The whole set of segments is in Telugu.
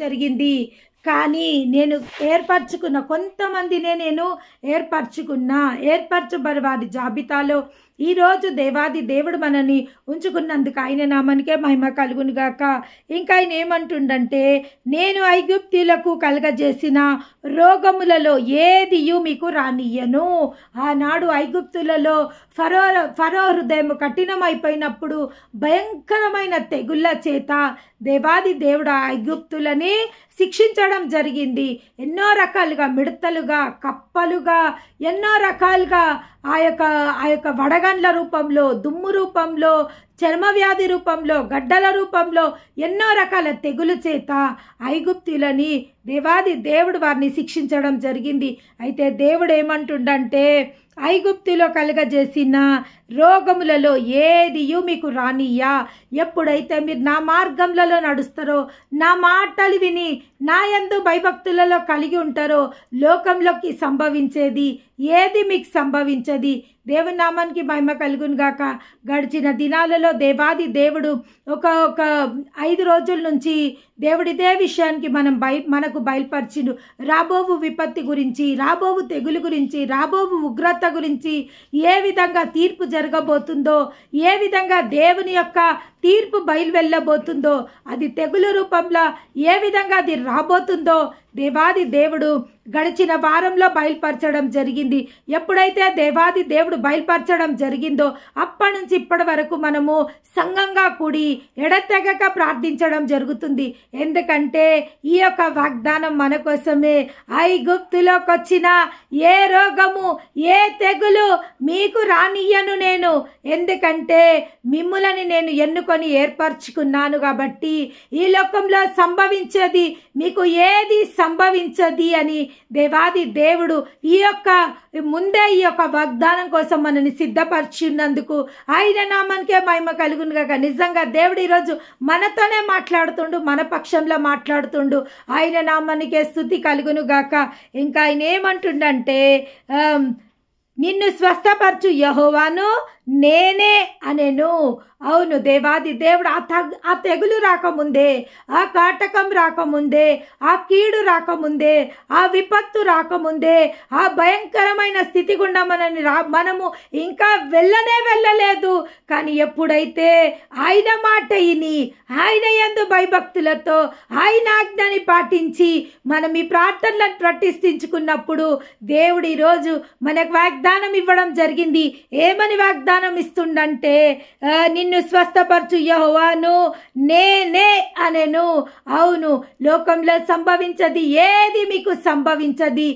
జరిగింది. కానీ నేను ఏర్పరచుకున్న కొంతమందినే నేను ఏర్పరచబడి వారి జాబితాలో ఈరోజు దేవాది దేవుడు మనని ఉంచుకున్నందుకు ఆయన నామానికే మహిమ కలుగును గాక. ఇంకా ఆయన ఏమంటుండంటే, నేను ఐగుప్తీయులకు కలగజేసిన రోగములలో ఏదియు మీకు రానియ్యను. ఆనాడు ఐగుప్తులలో ఫరో హృదయం కఠినమైపోయినప్పుడు భయంకరమైన తెగుళ్ళ చేత దేవాది దేవుడు ఐగుప్తులని శిక్షించడం జరిగింది. ఎన్నో రకాలుగా మిడతలుగా, కప్పలుగా, ఎన్నో రకాలుగా ఆ యొక్క వడగండ్ల రూపంలో, దుమ్ము రూపంలో, చర్మవ్యాధి రూపంలో, గడ్డల రూపంలో ఎన్నో రకాల తెగులు చేత ఐగుప్తులని దేవాది దేవుడు వారిని శిక్షించడం జరిగింది. అయితే దేవుడు ఏమంటుండంటే, ఐగుప్తులో కలగజేసిన రోగములలో ఏదియు మీకు రానియ్యా. ఎప్పుడైతే మీరు నా మార్గములలో నడుస్తారో, నా మాటలు విని నా యందు భయభక్తులలో కలిగి ఉంటారో, లోకంలోకి సంభవించేది ఏది మీకు సంభవించది. దేవుని నామానికి మహిమ కలుగును గాక. గడిచిన దినాలలో దేవాది దేవుడు ఒక 5 రోజుల నుంచి దేవుడు ఇదే విషయానికి మనకు బయలుపరిచిండు. రాబోవు విపత్తి గురించి, రాబోవు తెగులు గురించి, రాబోవు ఉగ్రత గురించి, ఏ విధంగా తీర్పు జరగబోతుందో, ఏ విధంగా దేవుని యొక్క తీర్పు వెళ్ళబోతుందో, అది తెగులు రూపంలో ఏ విధంగా అది రాబోతుందో దేవాది దేవుడు గడిచిన వారంలో బయలుపరచడం జరిగింది. ఎప్పుడైతే దేవాది దేవుడు బయలుపరచడం జరిగిందో అప్పటి నుంచి ఇప్పటి వరకు మనము సంఘంగా కూడి ఎడతెగక ప్రార్థించడం జరుగుతుంది. ఎందుకంటే ఈ యొక్క వాగ్దానం మన కోసమే. ఐగుప్తులోకి వచ్చిన ఏ రోగము, ఏ తెగులు మీకు రానియ్యను నేను, ఎందుకంటే మిమ్ములని నేను ఎన్నుకొని ఏర్పరచుకున్నాను కాబట్టి ఈ లోకంలో సంభవించేది మీకు ఏది సంభవించది అని దేవాది దేవుడు ఈ యొక్క వాగ్దానం కోసం మనని సిద్ధపరిచినందుకు ఆయన నామానికే మహిమ కలుగును గాక. నిజంగా దేవుడు ఈరోజు మనతోనే మాట్లాడుతుండు, మన పక్షంలో మాట్లాడుతుండు. ఆయన నామానికే స్తుతి కలుగును గాక. ఇంకా ఆయన ఏమంటుండంటే, నిన్ను స్వస్థపరచు యెహోవాను నేనే అనేను. అవును, దేవాది దేవుడు ఆ తెగులు రాకముందే, ఆ కాటకం రాకముందే, ఆ కీడు రాకముందే, ఆ విపత్తు రాకముందే, ఆ భయంకరమైన స్థితి గుండా మనము ఇంకా వెళ్ళలేదు. కానీ ఎప్పుడైతే ఆయన మాట విని ఆయన యందు భయభక్తులతో ఆయన ఆజ్ఞని పాటించి మనం ఈ ప్రార్థనలను ప్రతిష్ఠించుకున్నప్పుడు దేవుడు ఈరోజు మనకు వాగ్దానం ఇవ్వడం జరిగింది. ఏమని వాగ్దానం ఇస్తుండంటే, నిన్ను స్వస్థపరచు యెహోవాను నేనే అనేను. అవును, లోకంలో సంభవించది ఏది మీకు సంభవించది,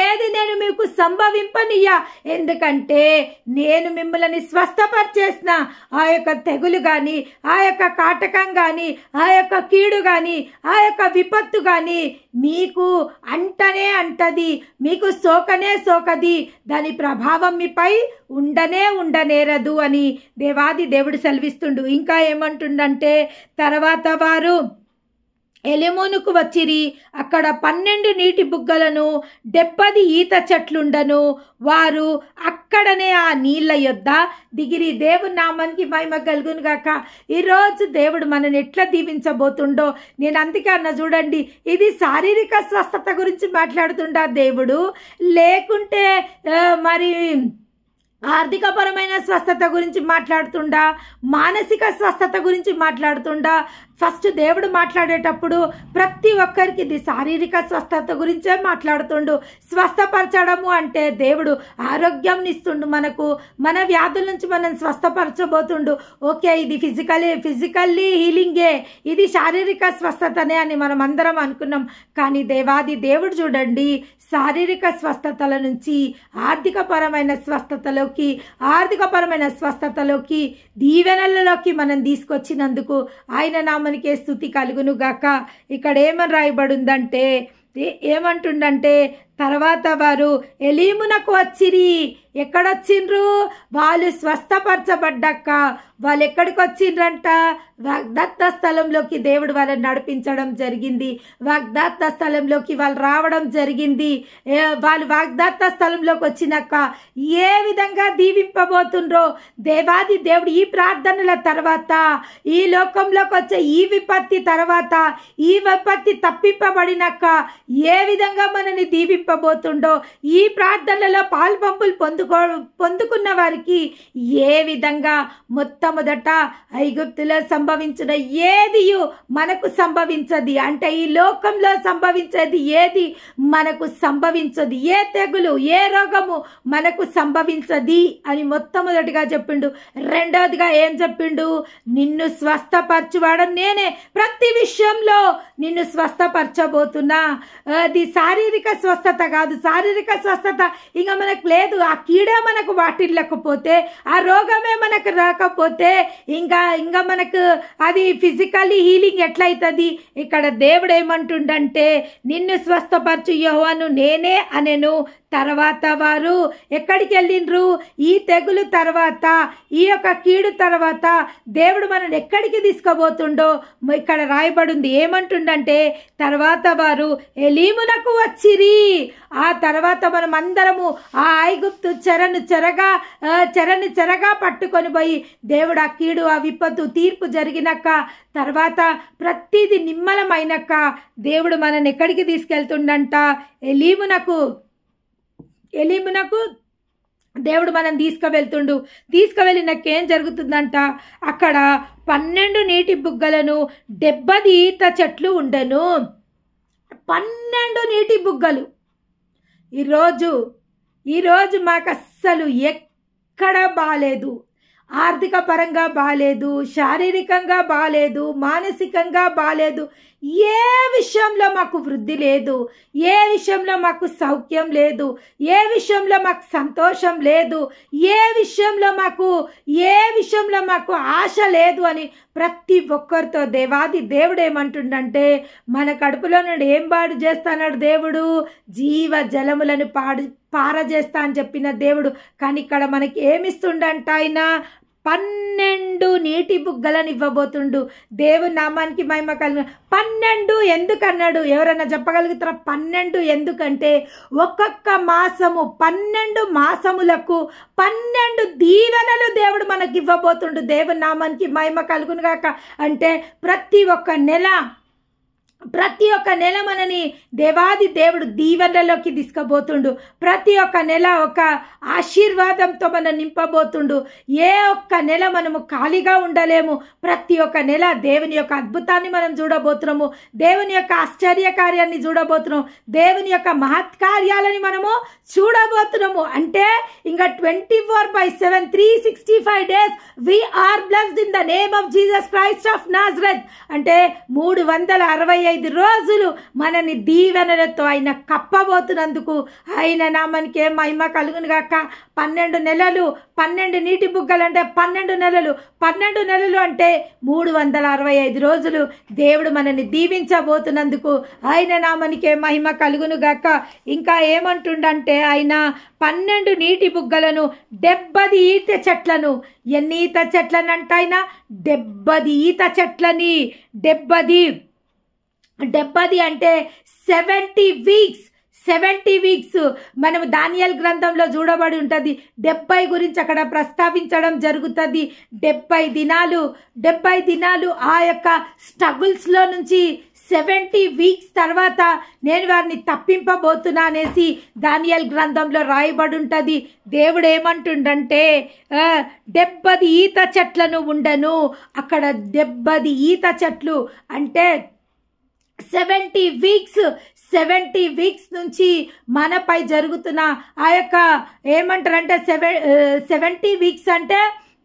ఏది నేను మీకు సంభవింపనియ్యా. ఎందుకంటే నేను మిమ్మల్ని స్వస్థపరిచేసిన ఆ యొక్క తెగులు కానీ, ఆ యొక్క కాటకం కానీ, ఆ యొక్క కీడు కానీ, ఆ యొక్క విపత్తు కానీ మీకు అంటనే అంటది, మీకు సోకనే సోకది, దాని ప్రభావం మీపై ఉండనేరదు అని దేవాది దేవుడు సెలవిస్తుండు. ఇంకా ఏమంటుండంటే, తర్వాత వారు ఎలిమోనుకు వచ్చిరి. అక్కడ 12 నీటి బుగ్గలను 70 ఈత చెట్లుండను. వారు అక్కడనే ఆ నీళ్ళ యొద్ద దిగిరి. దేవుని నామానికి మహిమ కలుగును గాక. ఈరోజు దేవుడు మనని ఎట్లా దీవించబోతుండో నేను అందుకే అన్న, చూడండి, ఇది శారీరక స్వస్థత గురించి మాట్లాడుతుండా దేవుడు, లేకుంటే మరి ఆర్థికపరమైన స్వస్థత గురించి మాట్లాడుతుండా, మానసిక స్వస్థత గురించి మాట్లాడుతుండా? ఫస్ట్ దేవుడు మాట్లాడేటప్పుడు ప్రతి ఒక్కరికి ఇది శారీరక స్వస్థత గురించే మాట్లాడుతుండు. స్వస్థపరచడము అంటే దేవుడు ఆరోగ్యం ఇస్తుండు, మన వ్యాధుల నుంచి మనం స్వస్థపరచబోతుండు. ఓకే, ఇది ఫిజికల్లీ హీలింగే, ఇది శారీరక స్వస్థతనే అని మనం అందరం అనుకున్నాం. కానీ దేవాది దేవుడు చూడండి, శారీరక స్వస్థతల నుంచి ఆర్థికపరమైన స్వస్థతలోకి దీవెనలలోకి మనం తీసుకొచ్చినందుకు ఆయన నామానికే స్తుతి కలుగును గాక. ఇక్కడ ఏమని రాయబడిందంటే, ఏమంటుండంటే, తర్వాత వారు ఎలీమునకు వచ్చిరి. ఎక్కడొచ్చిండ్రు? వాళ్ళు స్వస్థపరచబడ్డాక వాళ్ళు ఎక్కడికి వచ్చిండ్రంట? వాగ్దత్త స్థలంలోకి దేవుడు వాళ్ళని నడిపించడం జరిగింది. వాగ్దత్త స్థలంలోకి వాళ్ళు రావడం జరిగింది. వాళ్ళు వాగ్దత్త స్థలంలోకి వచ్చినాక ఏ విధంగా దీవింపబోతుండ్రో దేవాది దేవుడు ఈ ప్రార్థనల తర్వాత, ఈ లోకంలోకి వచ్చే ఈ విపత్తి తర్వాత, ఈ విపత్తి తప్పింపబడినాక ఏ విధంగా మనని దీవింపబోతుండో, ఈ ప్రార్థనలలో పాల్పంపులు పొందుకున్న వారికి ఏ విధంగా మొట్టమొదట ఐగుప్తులో సంభవించిన ఏదియు మనకు సంభవించది. అంటే ఈ లోకంలో సంభవించేది ఏది మనకు సంభవించదు. ఏ తెగులు, ఏ రోగము మనకు సంభవించది అని మొట్టమొదటిగా చెప్పిండు. రెండవదిగా ఏం చెప్పిండు? నిన్ను స్వస్థపరచువాడు నేనే. ప్రతి విషయంలో నిన్ను స్వస్థపరచబోతున్నా. అది శారీరక స్వస్థత కాదు. శారీరక స్వస్థత ఇంకా మనకు లేదు. ఆ కీడే మనకు వాటిల్లకపోతే, ఆ రోగమే మనకు రాకపోతే ఇంకా మనకు అది ఫిజికల్లీ హీలింగ్ ఎట్లయితుంది? ఇక్కడ దేవుడు ఏమంటుండంటే నిన్ను స్వస్థపరచు యెహోవాను నేనే అనెను. తర్వాత వారు ఎక్కడికి వెళ్ళిండ్రు? ఈ తెగులు తర్వాత, ఈ యొక్క కీడు తర్వాత దేవుడు మనల్ని ఎక్కడికి తీసుకుపోతుండో ఇక్కడ రాయబడింది. ఏమంటుండంటే తర్వాత వారు ఎలీమునకు వచ్చిరి. ఆ తర్వాత మనం అందరము ఆ ఐగుప్తు చెరను చెరగా పట్టుకొని పోయి దేవుడు ఆ కీడు, ఆ విపత్తు, తీర్పు జరిగినాక తర్వాత ప్రతిదీ నిమ్మలమైనాక దేవుడు మనల్ని ఎక్కడికి తీసుకెళ్తుండంట? ఎలీమునకు దేవుడు మనం తీసుకువెళ్ళినాక ఏం జరుగుతుందంట? అక్కడ 12 నీటి బుగ్గలను 70 ఈత చెట్లు ఉండెను. 12 నీటి బుగ్గలు. ఈరోజు మాకు అస్సలు ఎక్కడ బాలేదు. ఆర్థిక పరంగా బాలేదు, శారీరకంగా బాలేదు, మానసికంగా బాలేదు. ఏ విషయంలో మాకు వృద్ధి లేదు, ఏ విషయంలో మాకు సౌఖ్యం లేదు, ఏ విషయంలో మాకు సంతోషం లేదు, ఏ విషయంలో మాకు ఆశ లేదు అని ప్రతి ఒక్కరితో దేవాది దేవుడు ఏమంటుండంటే మన కడుపులో నుండి ఏం పాడు చేస్తాడు దేవుడు? జీవ జలములను పారజేస్తా అని చెప్పిన దేవుడు. కానీ ఇక్కడ మనకి ఏమిస్తుండంట? ఆయన 12 నీటి బుగ్గలను ఇవ్వబోతుండు. దేవుని నామానికి మహిమ కలుగు. 12 ఎందుకన్నాడు? ఎవరన్నా చెప్పగలుగుతారా? 12 ఎందుకంటే ఒక్కొక్క మాసము 12 మాసములకు 12 దీవెనలు దేవుడు మనకి ఇవ్వబోతుండు. దేవుని నామానికి మహిమ కలుగును గాక. అంటే ప్రతి ఒక్క నెల మనని దేవాది దేవుడు దీవెనలోకి తీసుకుపోతుండు. ప్రతి ఒక్క నెల ఒక ఆశీర్వాదంతో మనం నింపబోతుండు. ఏ ఒక్క నెల మనము ఖాళీగా ఉండలేము. ప్రతి ఒక్క నెల దేవుని యొక్క అద్భుతాన్ని మనం చూడబోతున్నాము. దేవుని యొక్క ఆశ్చర్య కార్యాన్ని చూడబోతున్నాము. దేవుని యొక్క మహత్కార్యాలని మనము చూడబోతున్నాము. అంటే ఇంకా 24/7 365 days we are blessed in the name of Jesus Christ of Nazareth. అంటే 365 రోజులు మనని దీవెనలతో ఆయన కప్పబోతున్నందుకు ఆయన నామానికి మహిమ కలుగును గాక. 12 నెలలు, 12 నీటి బుగ్గలు అంటే 12 నెలలు. 12 నెలలు అంటే 365 రోజులు దేవుడు మనని దీవించబోతున్నందుకు ఆయన నామానికే మహిమ కలుగును గాక. ఇంకా ఏమంటుండంటే ఆయన 12 నీటి బుగ్గలను 70 ఈత చెట్లను. ఎన్ని ఈత చెట్లను అంట? ఆయన 70 ఈత చెట్లని. 70 అంటే 70 వీక్స్. మనం దానియేలు గ్రంథంలో చూడబడి ఉంటుంది. 70 గురించి అక్కడ ప్రస్తావించడం జరుగుతుంది. 70 దినాలు ఆ యొక్క స్ట్రగుల్స్లో నుంచి 70 వీక్స్ తర్వాత నేను వారిని తప్పింపబోతున్నా అనేసి దానియేలు గ్రంథంలో రాయబడి ఉంటుంది. దేవుడు ఏమంటుండంటే 70 ఈత చెట్లను ఉండను. అక్కడ 70 ఈత చెట్లు అంటే 70 వీక్స్ నుంచి మనపై జరుగుతున్న ఆ యొక్క ఏమంటారంటే 70 వీక్స్ అంటే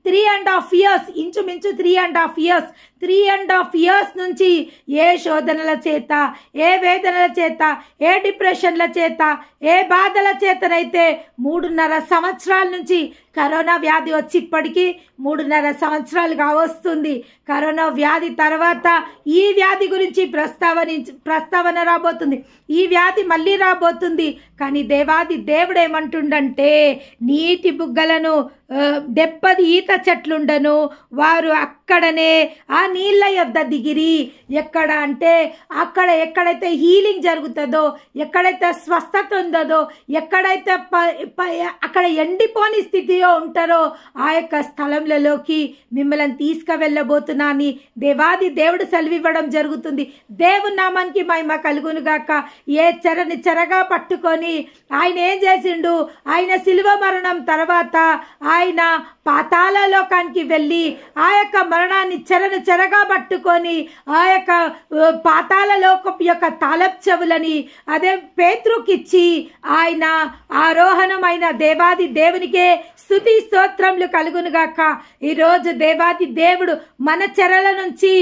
3.5 years, ఇంచుమించు 3.5 years. 3.5 years నుంచి ఏ శోధనల చేత, ఏ వేదనల చేత, ఏ డిప్రెషన్ల చేత, ఏ బాధల చేతనైతే 3.5 సంవత్సరాల నుంచి కరోనా వ్యాధి వచ్చి ఇప్పటికీ 3.5 సంవత్సరాలుగా వస్తుంది. కరోనా వ్యాధి తర్వాత ఈ వ్యాధి గురించి ప్రస్తావన రాబోతుంది. ఈ వ్యాధి మళ్ళీ రాబోతుంది. కానీ దేవాది దేవుడు ఏమంటుండంటే, నీటి బుగ్గలను 70 ఈత చెట్లుండను, వారు అక్కడనే ఆ నీళ్ళ యొద్ద దిగిరి. ఎక్కడ అంటే అక్కడ ఎక్కడైతే హీలింగ్ జరుగుతుందో, ఎక్కడైతే స్వస్థత ఉందో, ఎక్కడైతే అక్కడ ఎండిపోని స్థితిలో ఉంటారో ఆ యొక్క స్థలంలోకి మిమ్మల్ని తీసుకువెళ్ళబోతున్నా అని దేవాది దేవుడు సెలవివ్వడం జరుగుతుంది. దేవుని నామానికి మహిమ కలుగును గాక. ఏ చెరని చెరగా పట్టుకొని ఆయన ఏం చేసిండు, ఆయన శిలువ మరణం తర్వాత ఆయన పాతాళ లోకానికి వెళ్ళి ఆ యొక్క మరణాన్ని చెరగా పట్టుకొని ఆ యొక్క పాతాళ లోకపు యొక్క తాళపు చెవులని అదే పేతురుకిచ్చి ఆయన ఆరోహణమైన దేవాది దేవునికే స్తుతి స్తోత్రములు కలుగునుగాక. ఈరోజు దేవాది దేవుడు మన చెరల నుంచి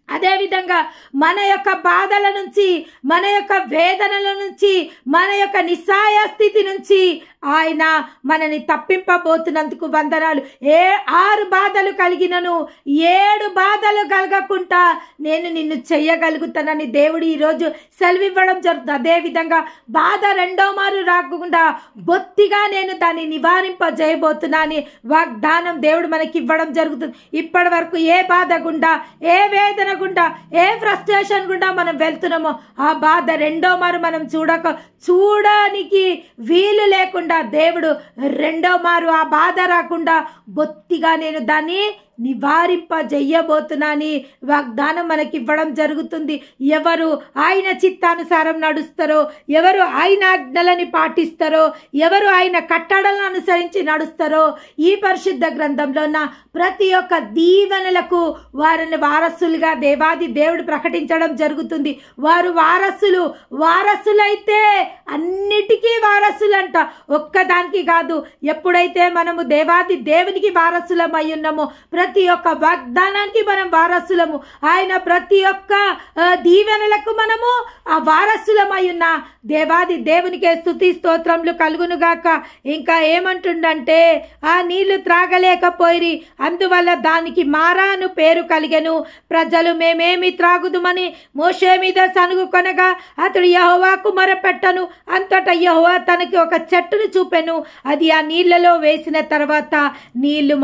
అదేవిధంగా మన యొక్క బాధల నుంచి, మన యొక్క వేదనల నుంచి, మన యొక్క నిస్సాయ స్థితి నుంచి ఆయన మనని తప్పింపబోతున్నందుకు వందనాలు. 6 బాధలు కలిగినను 7 బాధలు కలగకుండా నేను నిన్ను చెయ్యగలుగుతానని దేవుడు ఈరోజు సెలవివ్వడం జరుగుతుంది. అదేవిధంగా బాధ 2వ మారు రాకుండా బొత్తిగా నేను దాన్ని నివారింపజేయబోతున్నా అని వాగ్దానం దేవుడు మనకి ఇవ్వడం జరుగుతుంది. ఇప్పటి వరకు ఏ బాధ గుండా, ఏ వేదన గుండా, ఏ ఫ్రస్ట్రేషన్ గుండా మనం వెళ్తున్నామో ఆ బాధ 2వ మారు మనం చూడడానికి వీలు లేకుండా దేవుడు 2వ మారు ఆ బాధ రాకుండా బొత్తిగా నేను దాన్ని నివారింపజేయబోతున్నాని వాగ్దానం మనకి ఇవ్వడం జరుగుతుంది. ఎవరు ఆయన చిత్తానుసారం నడుస్తారో, ఎవరు ఆయన ఆజ్ఞలని పాటిస్తారో, ఎవరు ఆయన కట్టడలను అనుసరించి నడుస్తారో ఈ పరిశుద్ధ గ్రంథంలో ఉన్న ప్రతి ఒక్క దీవెనలకు వారిని వారసులుగా దేవాది దేవుడు ప్రకటించడం జరుగుతుంది. వారు వారసులైతే అన్నిటికీ వారసులంట, ఒక్కదానికి కాదు. ఎప్పుడైతే మనము దేవాది దేవునికి వారసులమై ఉన్నామో ప్రతి ఒక్క వాగ్దానానికి మనం వారసులము. ఆయన ప్రతి ఒక్క దీవెనలకు మనము ఆ వారసులమై ఉన్న దేవాది దేవునికే స్తుతి స్తోత్రములు కలుగునుగాక. ఇంకా ఏమంటుండంటే, ఆ నీళ్లు త్రాగలేకపోయిరి, అందువల్ల దానికి మారా అను పేరు కలిగెను. ప్రజలు మేమేమి త్రాగుదుమని మోషే మీద సనుగు కొనగా అతడు యెహోవాకు మొరపెట్టను. అంతటా యెహోవా తనకి ఒక చెట్టును చూపెను. అది ఆ నీళ్లలో వేసిన తర్వాత నీళ్లు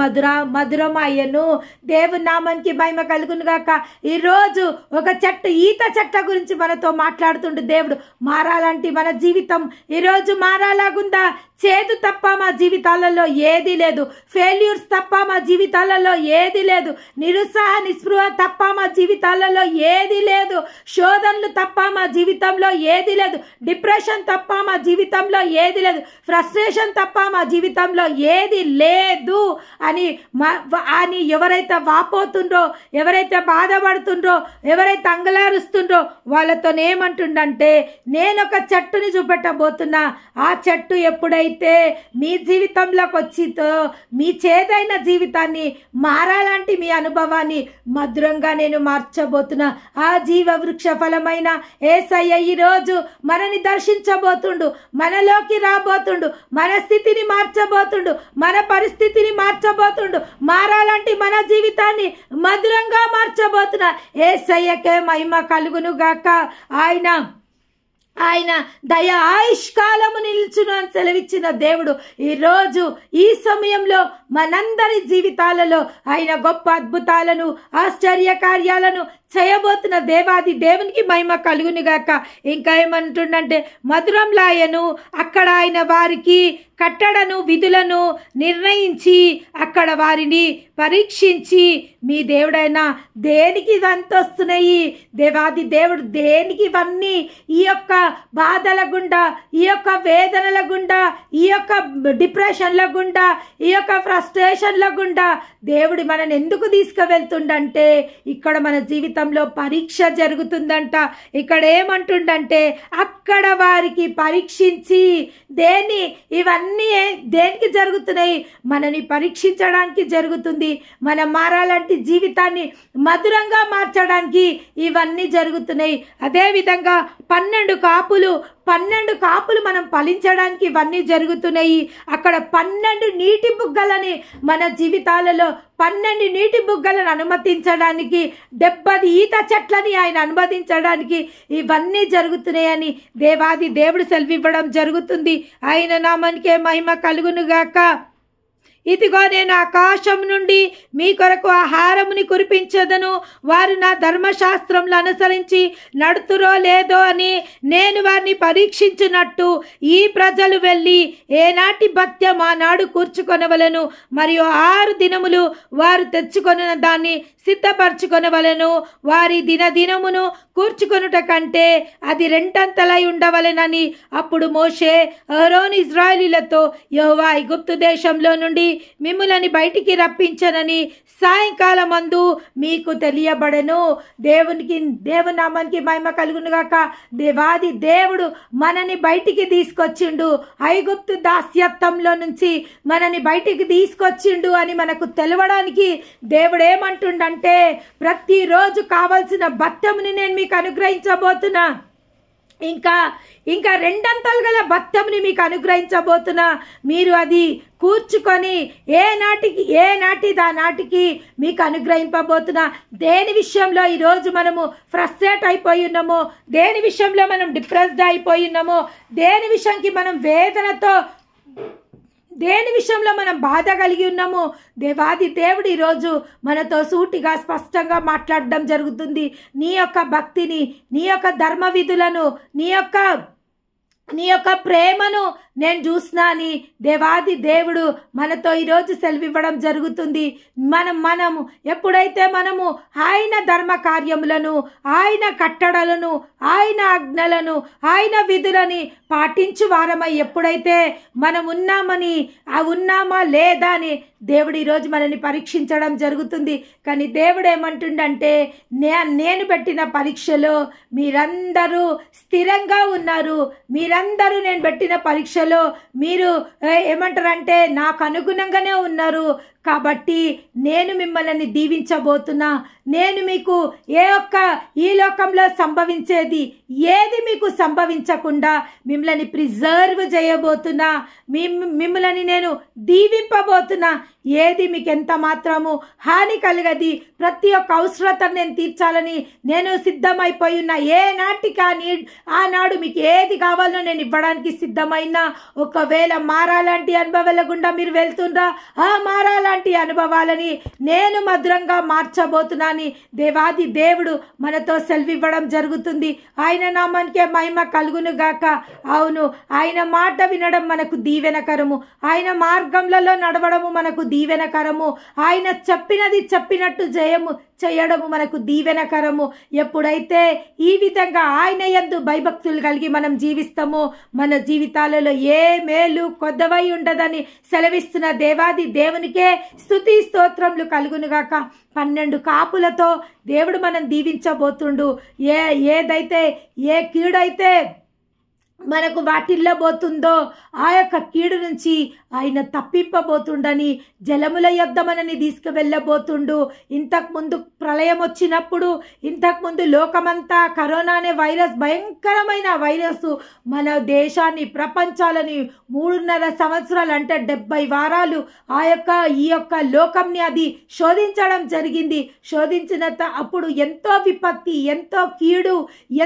మధురమయ్యను. దేవుని నామానికి మహిమ కలుగును గాక. ఈరోజు ఒక చెట్టు, ఈత చెట్ల గురించి మనతో మాట్లాడుతుండే దేవుడు. మారాలంటే మన జీవితం ఈరోజు మారాలాగుందా? చేదు తప్ప మా జీవితాలలో ఏది లేదు. ఫెయిల్యూర్స్ తప్ప మా జీవితాలలో ఏది లేదు. నిరుత్సాహ నిస్పృహ తప్ప మా జీవితాలలో ఏది లేదు. శోధనలు తప్ప మా జీవితంలో ఏది లేదు. డిప్రెషన్ తప్ప మా జీవితంలో ఏది లేదు. ఫ్రస్ట్రేషన్ తప్ప మా జీవితంలో ఏది లేదు అని ఎవరైతే వాపోతుండ్రో, ఎవరైతే బాధపడుతుండ్రో, ఎవరైతే అంగలారుస్తుండ్రో వాళ్ళతోనేమంటుండంటే, నేను ఒక చెట్టుని చూపెట్టబోతున్నా. ఆ చెట్టు ఎప్పుడైతే మీ జీవితంలోకి వచ్చితో మీ చేదైన జీవితాన్ని మారాలంటే మీ అనుభవాన్ని మధురంగా నేను మార్చబోతున్నా. ఆ జీవ వృక్ష ఫలమైన యేసయ్య ఈరోజు మనని దర్శించబోతుండు, మనలోకి రాబోతుండు, మన స్థితిని మార్చబోతుండు, మన పరిస్థితిని మార్చబోతుండు. మారాలంటే మన జీవితాన్ని మధురంగా మార్చబోతున్నా. యేసయ్యకే మహిమ కలుగును గాక. ఆయన దయ ఆయుష్కాలము నిలుచును అని సెలవిచ్చిన దేవుడు ఈరోజు ఈ సమయంలో మనందరి జీవితాలలో ఆయన గొప్ప అద్భుతాలను, ఆశ్చర్య కార్యాలను చేయబోతున్న దేవాది దేవునికి మహిమ కలుగును గాక. ఇంకా ఏమంటుండంటే, మధురంలాయను అక్కడ ఆయన వారికి కట్టడను విధులను నిర్ణయించి అక్కడ వారిని పరీక్షించి, మీ దేవుడైనా దేనికి ఇవంతా వస్తున్నాయి? దేవాది దేవుడు దేనికి ఇవన్నీ? ఈ యొక్క బాధల గుండా, ఈ యొక్క వేదనల గుండా, ఈ యొక్క డిప్రెషన్ల గుండా, ఈ యొక్క ఫ్రస్ట్రేషన్ల గుండా దేవుడు మనని ఎందుకు తీసుకువెళ్తుండంటే, ఇక్కడ మన జీవితంలో పరీక్ష జరుగుతుందంట. ఇక్కడ ఏమంటుండంటే, అక్కడ వారికి పరీక్షించి ఇవన్నీ ఇవన్నీ దేనికి జరుగుతున్నాయి? మనని పరీక్షించడానికి జరుగుతుంది. మనం మారాలంటే జీవితాన్ని మధురంగా మార్చడానికి ఇవన్నీ జరుగుతున్నాయి. అదేవిధంగా 12 కాపులు మనం ఫలించడానికి ఇవన్నీ జరుగుతున్నాయి. అక్కడ 12 నీటి బుగ్గలని మన జీవితాలలో 12 నీటి బుగ్గలను అనుమతించడానికి 70 ఈత చెట్లని ఆయన అనుమతించడానికి ఇవన్నీ జరుగుతున్నాయని దేవాది దేవుడు సెలవివ్వడం జరుగుతుంది. ఆయన నామానికే మహిమ కలుగునుగాక. ఇదిగో నేను ఆకాశం నుండి మీ కొరకు ఆహారముని కురిపించదను. వారు నా ధర్మశాస్త్రములు అనుసరించి నడుతురో లేదో అని నేను వారిని పరీక్షించినట్టు ఈ ప్రజలు వెళ్ళి ఏనాటి భత్యం ఆనాడు కూర్చుకొనవలను, మరియు 6 దినములు వారు తెచ్చుకొనిన దాన్ని సిద్ధపరచుకొనవలను. వారి దినమును కూర్చుకొనుట కంటే అది 2 అంతలై ఉండవలెనని. అప్పుడు మోషే అహరోను ఇశ్రాయేలీయులతో, యెహోవా ఐగుప్తు దేశంలో నుండి మిమ్ములని బయటికి రప్పించనని సాయంకాలమందు మీకు తెలియబడెను. దేవుని నామానికి మహిమ కలుగునుగాక. దేవాది దేవుడు మనని బయటికి తీసుకొచ్చిండు. ఐగుప్తు దాస్యత్వంలో నుంచి మనని బయటికి తీసుకొచ్చిండు అని మనకు తెలవడానికి దేవుడు ఏమంటుండంటే, ప్రతిరోజు కావలసిన భత్యముని నేను మీకు అనుగ్రహించబోతున్నా. ఇంకా 2 అంతలు గల భత్యముని మీకు అనుగ్రహించబోతున్నా. మీరు అది కూర్చుకొని ఏ నాటికి మీకు అనుగ్రహింపబోతున్నా. దేని విషయంలో ఈరోజు మనము ఫ్రస్ట్రేట్ అయిపోయి ఉన్నామో, దేని విషయంలో మనం డిప్రెస్డ్ అయిపోయి ఉన్నామో, దేని విషయానికి మనం వేదనతో, దేని విషయంలో మనం బాధ కలిగి ఉన్నామో, దేవాది దేవుడు ఈరోజు మనతో సూటిగా స్పష్టంగా మాట్లాడడం జరుగుతుంది. నీ యొక్క భక్తిని, నీ యొక్క ధర్మ విధులను, నీ యొక్క ప్రేమను నేను చూసినా అని దేవాది దేవుడు మనతో ఈరోజు సెలవివ్వడం జరుగుతుంది. మనము ఎప్పుడైతే మనము ఆయన ధర్మ కార్యములను, ఆయన కట్టడలను, ఆయన ఆజ్ఞలను, ఆయన విధులని పాటించు వారమై ఎప్పుడైతే మనం ఉన్నామా లేదా అని దేవుడు ఈరోజు మనల్ని పరీక్షించడం జరుగుతుంది. కానీ దేవుడు ఏమంటుండంటే, నేను పెట్టిన పరీక్షలో మీరందరూ స్థిరంగా ఉన్నారు. మీరందరూ నేను పెట్టిన పరీక్షలో మీరు ఏమంటారంటే నాకు అనుగుణంగానే ఉన్నారు. కాబట్టి నేను మిమ్మల్ని దీవించబోతున్నా. నేను మీకు ఈ లోకంలో సంభవించేది ఏది మీకు సంభవించకుండా మిమ్మల్ని ప్రిజర్వ్ చేయబోతున్నా. మిమ్మల్ని నేను దీవింపబోతున్నా. ఏది మీకు ఎంత మాత్రము హాని కలగది. ప్రతి ఒక్క అవసరతను నేను తీర్చాలని నేను సిద్ధమైపోయి ఉన్నా. ఆనాడు మీకు ఏది కావాలో నేను ఇవ్వడానికి సిద్ధమైనా. ఒకవేళ మారాలాంటి అనుభవాల గుండా మీరు వెళ్తుండ్రా, మారాలాంటి అనుభవాలని నేను మధురంగా మార్చబోతున్నాను. దేవాది దేవుడు మనతో సెలవివ్వడం జరుగుతుంది. ఆయన నామానికే మహిమ కలుగును గాక. అవును, ఆయన మాట వినడం మనకు దీవెనకరము. ఆయన మార్గంలో నడవడము మనకు దీవెనకరము. ఆయన చెప్పినట్టు చేయడము మనకు దీవెనకరము. ఎప్పుడైతే ఈ విధంగా ఆయన యందు భయభక్తులు కలిగి మనం జీవిస్తామో మన జీవితాలలో ఏ మేలు కొద్దవై ఉండదని సెలవిస్తున్న దేవాది దేవునికే స్తుతి స్తోత్రములు కలుగునుగాక. 12 కాపులతో దేవుడు మనం దీవించబోతుండు. ఏ కీడైతే మనకు వాటిల్లో పోతుందో ఆ యొక్క కీడు నుంచి ఆయన తప్పింపబోతుండని జలముల యొద్ద మనని తీసుకువెళ్ళబోతుండు. ఇంతకుముందు ప్రళయం వచ్చినప్పుడు, ఇంతకుముందు లోకమంతా కరోనా అనే వైరస్, భయంకరమైన వైరస్ మన దేశాన్ని, ప్రపంచాలని 3.5 సంవత్సరాలు అంటే 70 వారాలు ఈ యొక్క లోకంని అది శోధించడం జరిగింది. అప్పుడు ఎంతో విపత్తి, ఎంతో కీడు,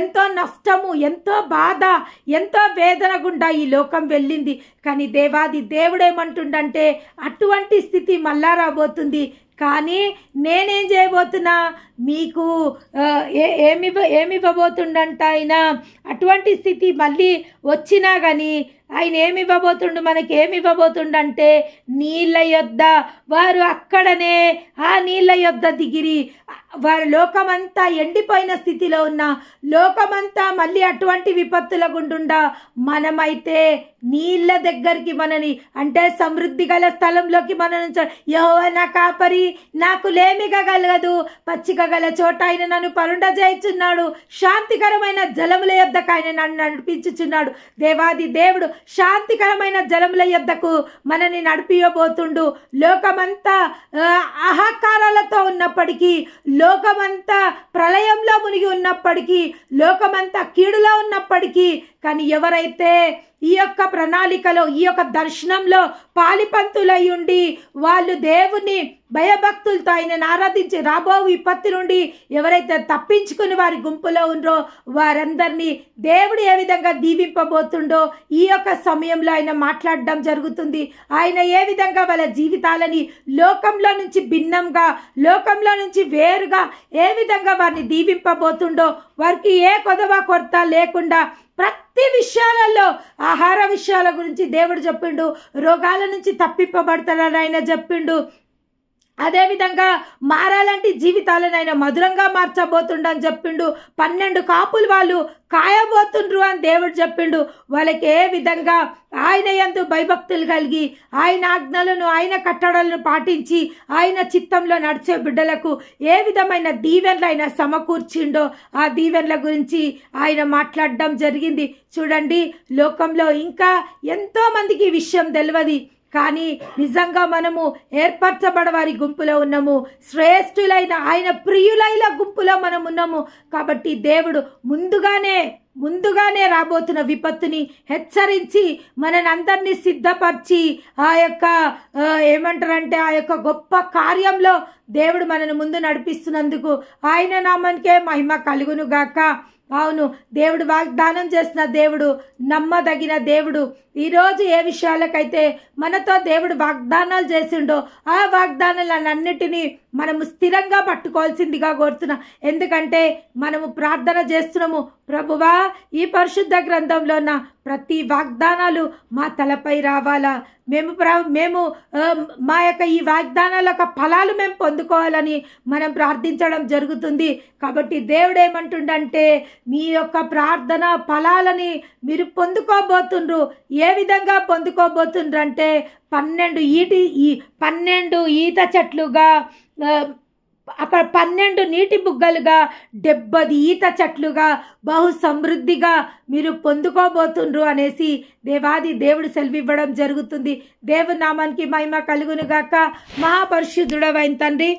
ఎంతో నష్టము, ఎంతో బాధ, ఎంతో వేదన గుండా ఈ లోకం వెళ్ళింది. కానీ దేవాది దేవుడేమంటుండంటే, అటువంటి స్థితి మళ్ళా రాబోతుంది. కానీ నేనేం చేయబోతున్నా, మీకు ఏమివ్వబోతుండంట ఆయన. అటువంటి స్థితి మళ్ళీ వచ్చినా కానీ ఆయన ఏమివ్వబోతుండు, మనకి ఏమివ్వబోతుండంటే నీళ్ళ యొద్ద. వారు అక్కడనే ఆ నీళ్ళ యొద్ద దిగిరి. వారి లోకమంతా ఎండిపోయిన స్థితిలో ఉన్న లోకమంతా మళ్ళీ అటువంటి విపత్తుల గుండుండా మనమైతే నీళ్ళ దగ్గరికి మనని, అంటే సమృద్ధి గల స్థలంలోకి మనం యెహోవా నా కాపరి, నాకు లేమిగా కలగదు, పచ్చిక గల చోట ఆయన నన్ను పరుండజేయుచున్నాడు, శాంతికరమైన జలముల యొద్దకు ఆయన నన్ను నడిపించుచున్నాడు. దేవాది దేవుడు శాంతికరమైన జలముల యొద్దకు మనని నడిపియబోతుండు. లోకమంతా అహంకారాలతో ఉన్నప్పటికీ, లోకమంతా ప్రళయంలో మునిగి ఉన్నప్పటికీ, లోకమంతా కీడులో ఉన్నప్పటికీ, కానీ ఎవరైతే ఈ యొక్క ప్రణాళికలో, ఈ యొక్క దర్శనంలో పాలిపంతులై ఉండి వాళ్ళు దేవుని భయభక్తులతో ఆయనను ఆరాధించి రాబో విపత్తి నుండి ఎవరైతే తప్పించుకుని వారి గుంపులో ఉండ్రో వారందరినీ దేవుడు ఏ విధంగా దీవింపబోతుండో ఈ యొక్క సమయంలో ఆయన మాట్లాడడం జరుగుతుంది. ఆయన ఏ విధంగా వాళ్ళ జీవితాలని లోకంలో నుంచి భిన్నంగా, లోకంలో నుంచి వేరుగా ఏ విధంగా వారిని దీవింపబోతుండో, వారికి ఏ కొరత లేకుండా ప్రతి విషయాలలో, ఆహార విషయాల గురించి దేవుడు చెప్పిండు, రోగాల నుంచి తప్పింపబడతారని ఆయన చెప్పిండు. అదేవిధంగా మారాలంటే జీవితాలను ఆయన మధురంగా మార్చబోతుండని చెప్పిండు. 12 కాపులు వాళ్ళు కాయబోతుండ్రు అని దేవుడు చెప్పిండు. వాళ్ళకి ఏ విధంగా ఆయన యందు భయభక్తులు కలిగి, ఆయన ఆజ్ఞలను, ఆయన కట్టడలను పాటించి, ఆయన చిత్తంలో నడిచే బిడ్డలకు ఏ విధమైన దీవెనలు ఆయన సమకూర్చిండో ఆ దీవెనల గురించి ఆయన మాట్లాడడం జరిగింది. చూడండి, లోకంలో ఇంకా ఎంతో మందికి ఈ విషయం తెలియదు, కానీ నిజంగా మనము ఏర్పరచబడవారి గుంపులో ఉన్నాము. శ్రేష్ఠులైన ఆయన ప్రియులైన గుంపులో మనం ఉన్నాము. కాబట్టి దేవుడు ముందుగానే రాబోతున్న విపత్తుని హెచ్చరించి మనని అందరినీ సిద్ధపరిచి ఆ యొక్క ఏమంటారంటే ఆ యొక్క గొప్ప కార్యంలో దేవుడు మనను ముందు నడిపిస్తున్నందుకు ఆయన నామానికే మహిమ కలుగును గాక. అవును, దేవుడు వాగ్దానం చేసిన దేవుడు, నమ్మదగిన దేవుడు. ఈరోజు ఏ విషయాలకైతే మనతో దేవుడు వాగ్దానాలు చేసిండో ఆ వాగ్దానాలన్నిటినీ మనము స్థిరంగా పట్టుకోవాల్సిందిగా కోరుతున్నా. ఎందుకంటే మనము ప్రార్థన చేస్తున్నాము, ప్రభువా ఈ పరిశుద్ధ గ్రంథంలో ఉన్న ప్రతి వాగ్దానాలు మా తలపై రావాలా, మేము మా యొక్క ఈ వాగ్దానాల యొక్క ఫలాలు మేము పొందుకోవాలని మనం ప్రార్థించడం జరుగుతుంది. కాబట్టి దేవుడు ఏమంటుండంటే మీ యొక్క ప్రార్థన ఫలాలని మీరు పొందుకోబోతుండ్రు. ఏ విధంగా పొందుకోబోతుండ్రు అంటే 12 ఈత చెట్లుగా, అక్కడ 12 నీటి బుగ్గలుగా, 70 ఈత చెట్లుగా బహు సమృద్ధిగా మీరు పొందుకోబోతుండ్రు అనేసి దేవాది దేవుడు సెలవివ్వడం జరుగుతుంది. దేవుని నామానికి మహిమ కలుగును గాక. మహాపరిశుద్ధుడవైన తండ్రి,